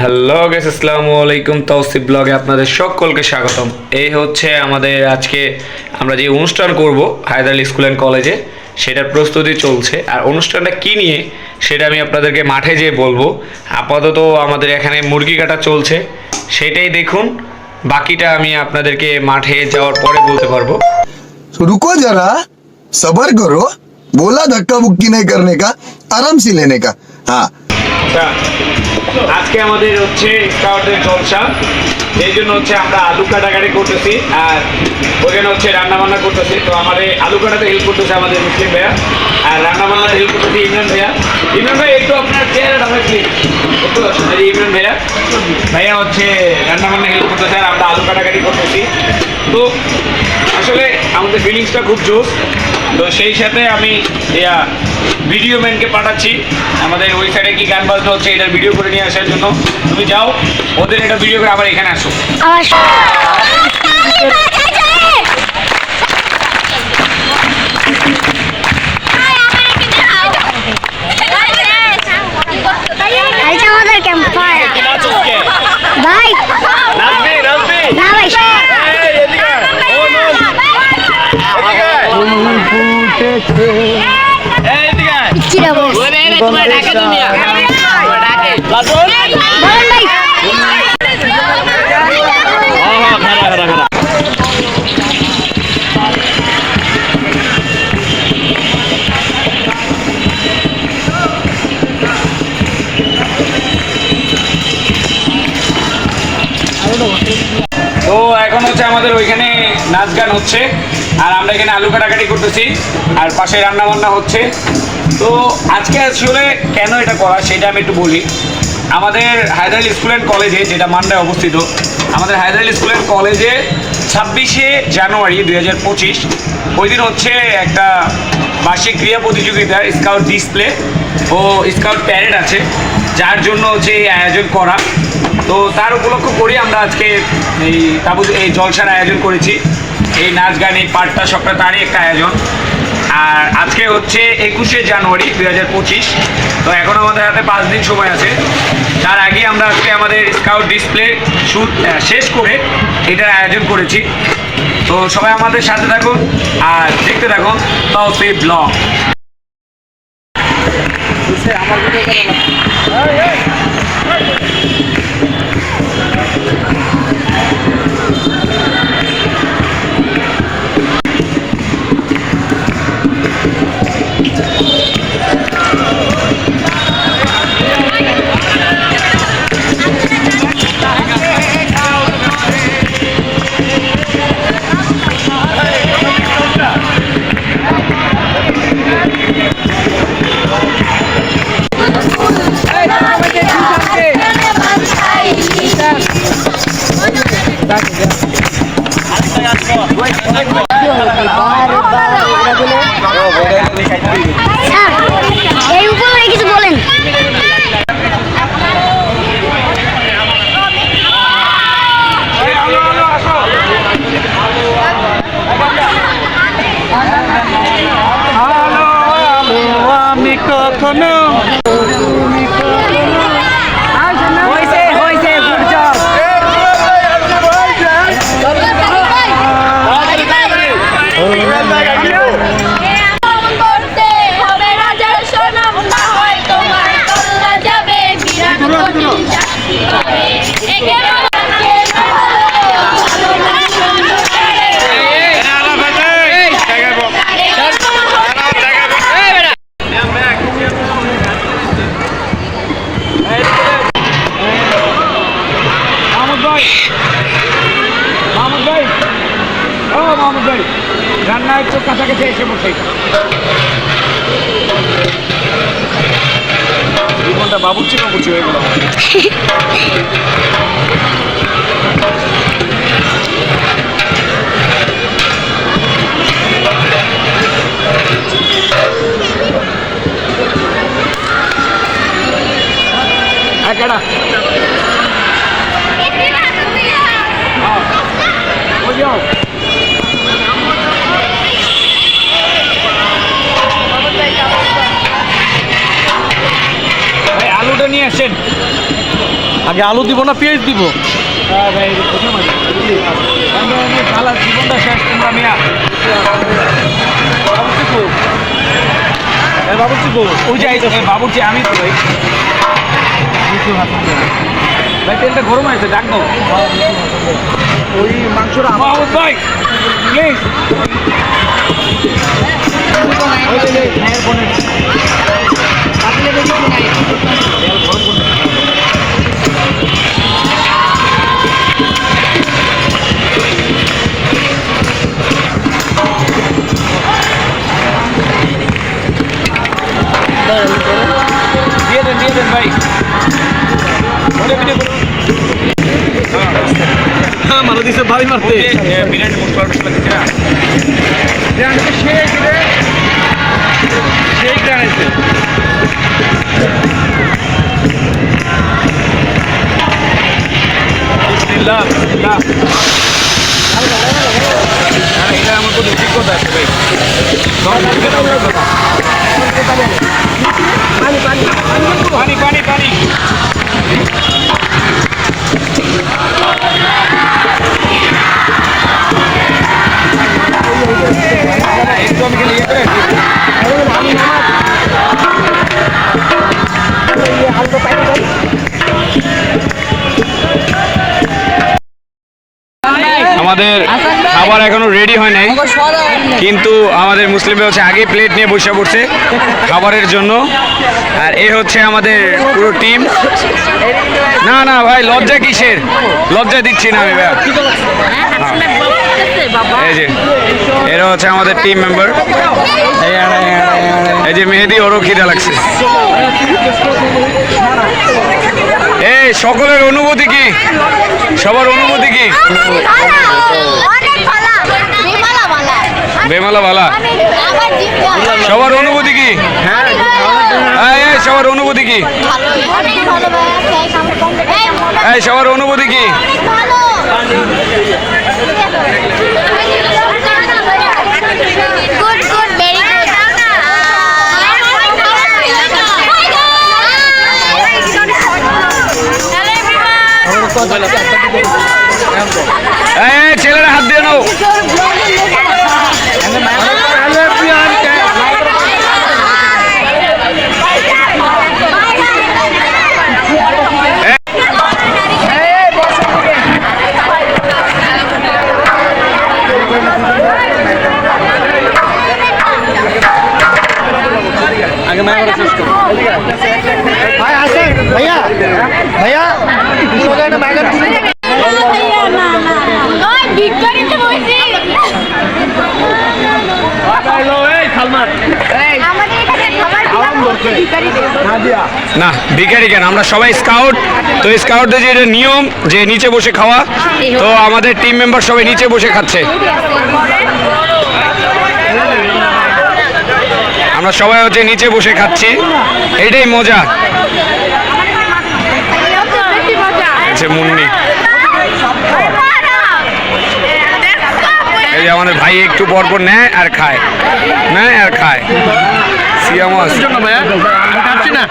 Hello guys, আসসালামু আলাইকুম। তাওসিফ ব্লগে আপনাদের সকলকে স্বাগতম। এই হচ্ছে আমাদের আজকে আমরা যে অনুষ্ঠান করব হায়দার আলী স্কুল অ্যান্ড কলেজে, সেটার প্রস্তুতি চলছে। আর অনুষ্ঠানটা কী নিয়ে সেটা আমি আপনাদেরকে মাঠে যেয়ে বলবো। আপাতত আমাদের এখানে মুরগি কাটা চলছে, সেটাই দেখুন। বাকিটা আমি আপনাদেরকে মাঠে যাওয়ার পরে বলতে পারবো। रुको जरा सबर करो बोला धक्का मुक्की नहीं करने का आराम से लेने का हाँ আজকে আমাদের হচ্ছে স্কাউটদের জলসা, এই জন্য হচ্ছে আমরা আলু কাটাকাটি করতেছি আর ওখানে হচ্ছে রান্না বান্না করতেছি। তো আমাদের আলু কাটাতে হেল্প করতেছে আমাদের মুসলিম ভাইয়া, আর রান্না বান্নার হেল্প করতেছে ইমরান ভাইয়া। ইমরান ভাই একটু আপনার চেহারাটা দেখলি একটু। ইমরান ভাইয়া ভাইয়া হচ্ছে রান্না বান্না হেল্প করতেছে আর আমরা আলু কাটাকাটি করতেছি। তো আসলে আমাদের ফিলিংসটা খুব জোস। তো সেই সাথে আমি ভিডিও ম্যানকে পাঠাচ্ছি আমাদের ওই সাইডে কি গান বাজনা হচ্ছে এটার ভিডিও করে নিয়ে আসার জন্য। তুমি যাও ওদের এটা ভিডিও করে আবার এখানে আসো। তো এখন হচ্ছে আমাদের ওইখানে নাচ গান হচ্ছে আর আমরা এখানে আলু কাটাকাটি করতেছি আর পাশে রান্না বান্না হচ্ছে। তো আজকে আসলে কেন এটা করা সেটা আমি একটু বলি। আমাদের হায়দার আলী স্কুল অ্যান্ড কলেজে, যেটা মান্ডায় অবস্থিত, আমাদের হায়দার আলী স্কুল অ্যান্ড কলেজে 26শে জানুয়ারি 2025 ওই দিন হচ্ছে একটা বার্ষিক ক্রীড়া প্রতিযোগিতা, স্কাউট ডিসপ্লে ও স্কাউট প্যারেড আছে, যার জন্য হচ্ছে এই আয়োজন করা। তো তার উপলক্ষ করে আমরা আজকে এই জলসার আয়োজন করেছি। এই নাচ গান এই পাঠটা সবটা তারই একটা আয়োজন। আর আজকে হচ্ছে 21শে জানুয়ারি 2025। তো এখন আমাদের হাতে 5 দিন সময় আছে। তার আগে আমরা আজকে আমাদের স্কাউট ডিসপ্লে শুট শেষ করে এটার আয়োজন করেছি। তো সবাই আমাদের সাথে থাকুন আর দেখতে থাকুন তাওসিফ ব্লগ। রান্না একটু কাছাকাছি এসে বসে জীবনটা বাবুর্চি বাবুর্চি হয়ে গেল। কেডা নিয়ে আসেন। আগে আলু দিব না পেঁয়াজ দিব? ভাই জীবনটা শেষ তোমরা মিয়া। ওই যে বাবুর্চি আমি তো ভাই। ভাই তেলটা গরম আছে, ডাক দাও। ওই মাংসটা মাহমুদ ভাই প্লিজ। দিয়ে দেন ভাই। হ্যাঁ মারা দিছে বাড়ি মারতে। বিরিয়ানি মশলা টসলা দিচ্ছে না। সেই গ্রানাইছে। বিসমিল্লাহ বিসমিল্লাহ। এটা আমার কোনো অভিজ্ঞতা আছে ভাই। পানি পানি পানি। একদম খেলে ইয়ে করে আমাদের খাবার এখনো রেডি হয় নাই, কিন্তু আমাদের মুসলিম হচ্ছে আগে প্লেট নিয়ে বসে পড়ছে খাবারের জন্য। আর এ হচ্ছে আমাদের পুরো টিম। না না ভাই লজ্জা কিসের, লজ্জা দিচ্ছি না আমি ভাই। এই যে এরা হচ্ছে আমাদের টিম মেম্বার। এই যে মেহেদি, ওরও খিদা লাগছে। এই সকলের অনুভূতি কি, সবার অনুভূতি কি? বেমালা ভালা। সবার অনুভূতি কি? হ্যাঁ সবার অনুভূতি কি? এই সবার অনুভূতি কি? এই ছেলেরা হাত দিয়ে নাও। আগে মায়ের শেষ করো। ভাই আসেন ভাইয়া, ভাইয়া না ভিখারি কেন, আমরা সবাই স্কাউট। তো স্কাউটদের যে এটা নিয়ম যে নিচে বসে খাওয়া, তো আমাদের টিম মেম্বার সবাই নিচে বসে খাচ্ছে। আমরা সবাই হচ্ছে নিচে বসে খাচ্ছি, এইটাই মজা। আচ্ছা মুন্নি, এই যে আমাদের ভাই একটু পর পর নেয় আর খায়, নেয় আর খায়। সিয়া মাছ ভাইয়া খাচ্ছি না।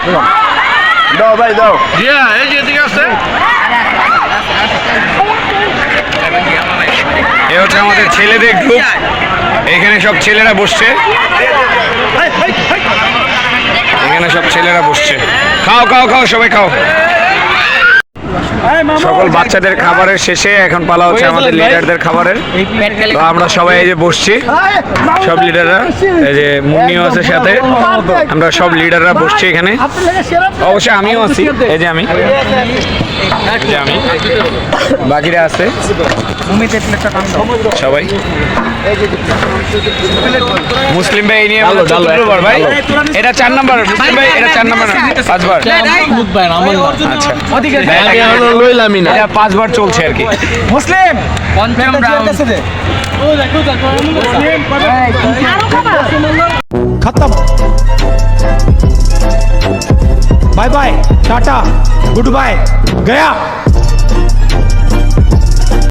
দাও ভাই দাও। জিয়া এই যে এদিকে আছে। এ হচ্ছে আমাদের ছেলেদের গ্রুপ, এখানে সব ছেলেরা বসছে, এখানে সব ছেলেরা বসছে। খাও খাও খাও, সবাই খাও। সকল বাচ্চাদের খাবারের শেষে এখন পালা হচ্ছে আমাদের লিডারদের খাবারের। তো আমরা সবাই এই যে বসছি, সব লিডাররা, এই যে মুন্নিও আছে সাথে, আমরা সব লিডাররা বসছি এখানে। অবশ্যই আমিও আছি, এই যে আমি, বাকিরা আছে সবাই। মুসলিম ভাই এই নিয়ে চতুর্থবার ভাই, এটা 4 নম্বর। মুসলিম ভাই এটা 4 নম্বর, 5 বার। আচ্ছা লইলামই না, এটা 5 বার চলছে আর কি। মুসলিম खत्म बाय बाय टाटा गुड बाय गया।